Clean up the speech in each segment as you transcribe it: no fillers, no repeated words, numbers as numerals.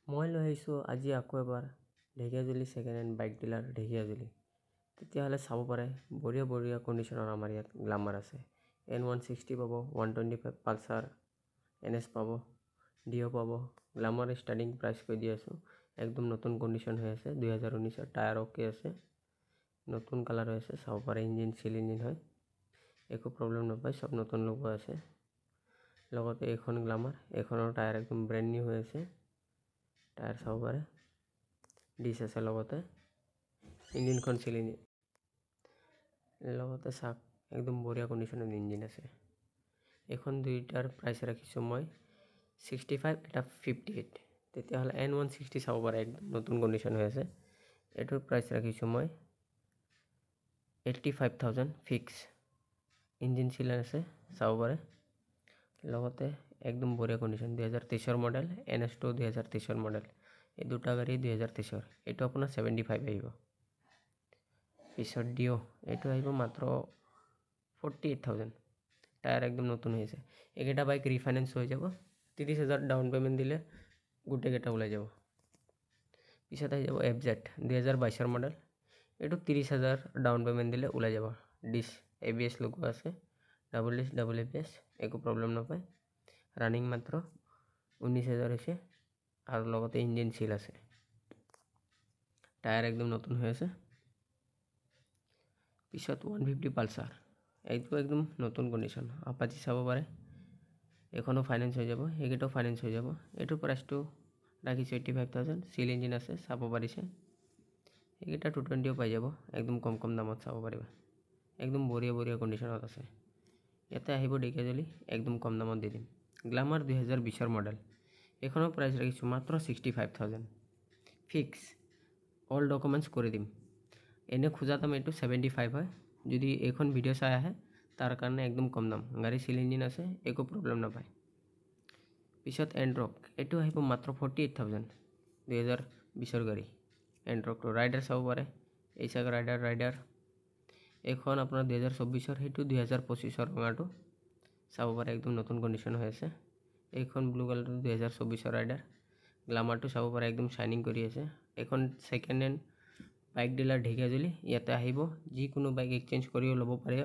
মই লৈ আহিছোঁ আজি আকৌ এবাৰ Dhekiajuli second hand bike dealer Dhekiajuli. তেতিয়াহ'লে চাব পাৰে বঢ়িয়া বঢ়িয়া কণ্ডিশ্যনৰ আমাৰ ইয়াত গ্লামাৰ আছে। N160 পাব, 125 পালচাৰ, NS পাব, ডিঅ' পাব। গ্লামাৰ ষ্টাৰ্টিং প্ৰাইচ কৈ দি আছোঁ, একদম নতুন কণ্ডিশ্যন হৈ আছে। 2019 টায়াৰ অ'কে আছে, নতুন কালাৰ হৈ আছে। চাব পাৰে ইঞ্জিন চিল ইঞ্জিন হয়, একো প্ৰব্লেম নাপায়, চব নতুন লগোৱা আছে। লগতে এইখন গ্লামাৰ, এইখনৰ টায়াৰ একদম ব্ৰেণ্ড নিউ হৈ আছে। টায়াৰ চাব পাৰে, ডিছ আছে, লগতে ইঞ্জিনখন চিল ইঞ্জিন, লগতে চাওক একদম বঢ়িয়া কণ্ডিশ্যনত ইঞ্জিন আছে। এইখন দুইটাৰ প্ৰাইচ ৰাখিছোঁ মই 65, এটা 58। তেতিয়াহ'লে N160 চাব পাৰে, একদম নতুন কণ্ডিশ্যন হৈ আছে। এইটোৰ প্ৰাইচ ৰাখিছোঁ মই 85,000 ফিক্স। ইঞ্জিন চিল আছে, চাব পাৰে। লগতে একদম বঢ়িয়া কণ্ডিশ্যন, 2023 মডেল। NS2 2023 model. এই দুটা গাড়ী 2023। এইটো আপোনাৰ 75 আহিব। পিছত ডিঅ' এইটো আহিব মাত্ৰ 48,000। টায়াৰ একদম নতুন হৈ আছে। এইকেইটা বাইক ৰিফাইনেন্স হৈ যাব, 30,000 ডাউন পে'মেণ্ট দিলে গোটেইকেইটা ওলাই যাব। পিছত আহি যাব FZ 2022 মডেল। এইটো 30,000 ডাউন পে'মেণ্ট দিলে ওলাই যাব। ডিছ ABS লগোৱা আছে, ডাবল ডিছ ডাবল ABS, একো প্ৰব্লেম নাপায়। ৰানিং মাত্ৰ 19,000 হৈছে আৰু লগতে ইঞ্জিন চিল আছে। টায়াৰ একদম নতুন হৈ আছে। পিছত 150 পালচাৰ, এইটো একদম নতুন কণ্ডিশ্যন। আপাচি চাব পাৰে, এইখনো ফাইনেন্স হৈ যাব, এইকেইটাও ফাইনেন্স হৈ যাব। এইটোৰ প্ৰাইচটো ৰাখিছোঁ 85,000। চিল ইঞ্জিন আছে, চাব পাৰিছে। এইকেইটা 220 পাই যাব, একদম কম কম দামত চাব পাৰিবা। একদম বঢ়িয়া বঢ়িয়া কণ্ডিশ্যনত আছে। ইয়াতে আহিব ঢেকীয়াজুলি, একদম কম দামত দি দিম। গ্লামাৰ 2020 মডেল, এইখনৰ প্ৰাইচ ৰাখিছোঁ মাত্ৰ 65,000 ফিক্স। অল ডকুমেণ্টছ কৰি দিম। এনে খোজা দাম এইটো 75 হয়। যদি এইখন ভিডিঅ' চাই আহে তাৰ কাৰণে একদম কম দাম। গাড়ী চিল ইঞ্জিন আছে, একো প্ৰব্লেম নাপায়। পিছত এণ্ট্ৰক, এইটো আহিব মাত্ৰ 48,000। 2020 গাড়ী এণ্ট্ৰকটো। ৰাইডাৰ চাব পাৰে, এই চাগ ৰাইডাৰ। এইখন আপোনাৰ 2024, সেইটো 2025 ৰঙাটো চাব পাৰে, একদম নতুন কণ্ডিশ্যন হৈ আছে। এইখন ব্লু কালাৰটো 2024 ৰাইডাৰ। গ্লামাৰটো চাব পাৰে, একদম শাইনিং কৰি আছে। এইখন second hand bike dealer Dhekiajuli. ইয়াতে আহিব, যিকোনো বাইক এক্সচেঞ্জ কৰিও ল'ব পাৰে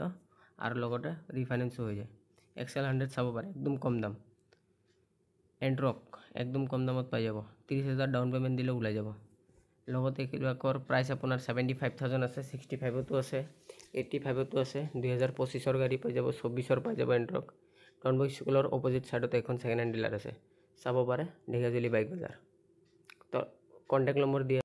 আৰু লগতে ৰিফাইনেন্সো হৈ যায়। XL 100 চাব পাৰে, একদম কম দাম। এণ্ট্ৰক একদম কম দামত পাই যাব, 30,000 ডাউন পে'মেণ্ট দিলে ওলাই যাব। লগতে এইবিলাকৰ প্ৰাইচ আপোনাৰ 75,000 আছে, 65তো আছে, 85তো আছে। 2025 গাড়ী পাই যাব, 24 পাই যাব এণ্ট্ৰক। ডনবস্ক স্কুলৰ অপজিট ছাইডত এখন ছেকেণ্ড হেণ্ড ডিলাৰ আছে, চাব পাৰে ঢেকীয়াজুলি বাইক বজাৰ। তো কণ্টেক্ট নম্বৰ দিয়া